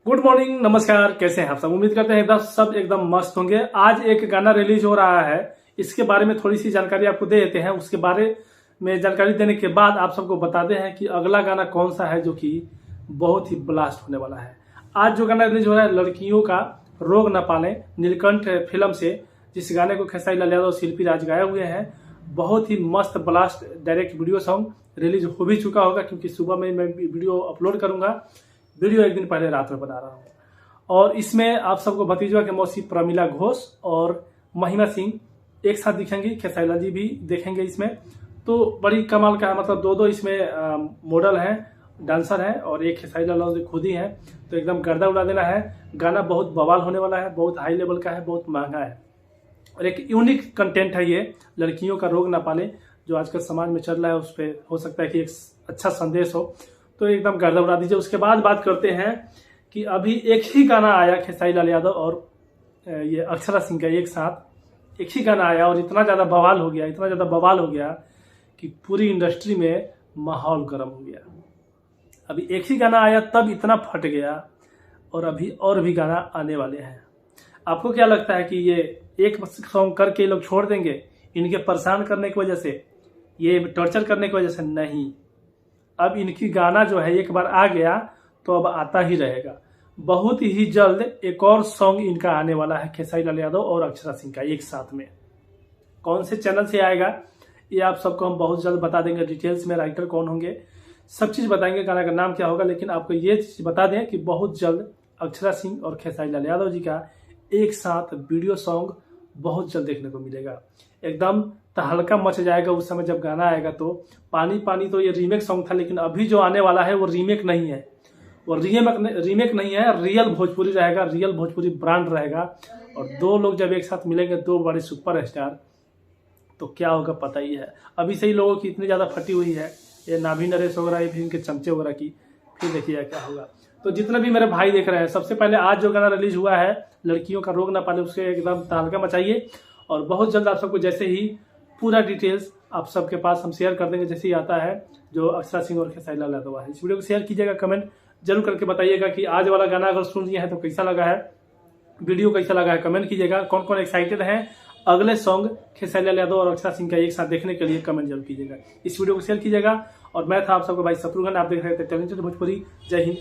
Good morning, नमस्कार। कैसे हैं आप सब? उम्मीद करते हैं सब एकदम मस्त होंगे। आज एक गाना रिलीज हो रहा है, इसके बारे में थोड़ी सी जानकारी आपको दे देते हैं। उसके बारे में जानकारी देने के बाद आप सबको बताते हैं कि अगला गाना कौन सा है जो कि बहुत ही ब्लास्ट होने वाला है। आज जो गाना रिलीज हो रहा है लड़कियों का रोग न पाले, नीलकंठ फिल्म से, जिस गाने को खेसारी लाल यादव और शिल्पी राज गाए हुए हैं। बहुत ही मस्त blast direct video song release हो भी चुका होगा, क्योंकि सुबह में मैं वीडियो अपलोड करूंगा। वीडियो एक दिन पहले रात में बना रहा हूँ। और इसमें आप सबको भतीजवा के मौसी प्रमिला घोष और महिमा सिंह एक साथ दिखेंगी, खेसारी लाल जी भी देखेंगे इसमें। तो बड़ी कमाल का है, मतलब दो इसमें मॉडल हैं, डांसर हैं, और एक खेसारी लाल खुद ही हैं। तो एकदम गर्दा उड़ा देना है। गाना बहुत बवाल होने वाला है, बहुत हाई लेवल का है, बहुत महंगा है और एक यूनिक कंटेंट है ये। लड़कियों का रोग ना पाले जो आजकल समाज में चल रहा है, उस पर हो सकता है कि एक अच्छा संदेश हो। तो एकदम गर्दा उड़ा दीजिए। उसके बाद बात करते हैं कि अभी एक ही गाना आया खेसारी लाल यादव और ये अक्षरा सिंह का एक साथ एक ही गाना आया, और इतना ज़्यादा बवाल हो गया कि पूरी इंडस्ट्री में माहौल गर्म हो गया। अभी एक ही गाना आया तब इतना फट गया, और अभी और भी गाना आने वाले हैं। आपको क्या लगता है कि ये एक सॉन्ग करके लोग छोड़ देंगे इनके परेशान करने की वजह से, ये टॉर्चर करने की वजह से? नहीं, अब इनकी गाना जो है एक बार आ गया तो अब आता ही रहेगा। बहुत ही जल्द एक और सॉन्ग इनका आने वाला है, खेसारी लाल यादव और अक्षरा सिंह का एक साथ में। कौन से चैनल से आएगा ये आप सबको हम बहुत जल्द बता देंगे। डिटेल्स में राइटर कौन होंगे, सब चीज बताएंगे, गाना का नाम क्या होगा। लेकिन आपको ये चीज बता दें कि बहुत जल्द अक्षरा सिंह और खेसारी लाल यादव जी का एक साथ वीडियो सॉन्ग बहुत जल्द देखने को मिलेगा। एकदम तहलका मच जाएगा उस समय जब गाना आएगा। तो पानी पानी तो ये रीमेक सॉन्ग था, लेकिन अभी जो आने वाला है वो रीमेक नहीं है, वो रीमेक नहीं है, रियल भोजपुरी रहेगा, रियल भोजपुरी ब्रांड रहेगा। और दो लोग जब एक साथ मिलेंगे, दो बड़े सुपर स्टार, तो क्या होगा पता ही है। अभी से ही लोगों की इतनी ज्यादा फटी हुई है, ये नाभी नरेश वगैरह, भी इनके चमचे वगैरह की, फिर देखिए क्या होगा। तो जितने भी मेरे भाई देख रहे हैं, सबसे पहले आज जो गाना रिलीज हुआ है लड़कियों का रोग ना पाले, उसके एकदम तहलका मचाइए। और बहुत जल्द आप सबको जैसे ही पूरा डिटेल्स आप सबके पास हम शेयर कर देंगे, जैसे ही आता है जो अक्षरा सिंह और खेसारी लाल यादव है। इस वीडियो को शेयर कीजिएगा, कमेंट जरूर करके बताइएगा कि आज वाला गाना अगर सुन लिया है तो कैसा लगा है, वीडियो कैसा लगा है, कमेंट कीजिएगा। कौन कौन एक्साइटेड है अगले सॉन्ग खेसारी लाल यादव और अक्षरा सिंह का एक साथ देखने के लिए, कमेंट जरूर कीजिएगा। इस वीडियो को शेयर कीजिएगा। और मैं था आप सबको भाई शत्रुघ्न, आप देख रहे थे टैलेंटेड भोजपुरी। जय हिंद।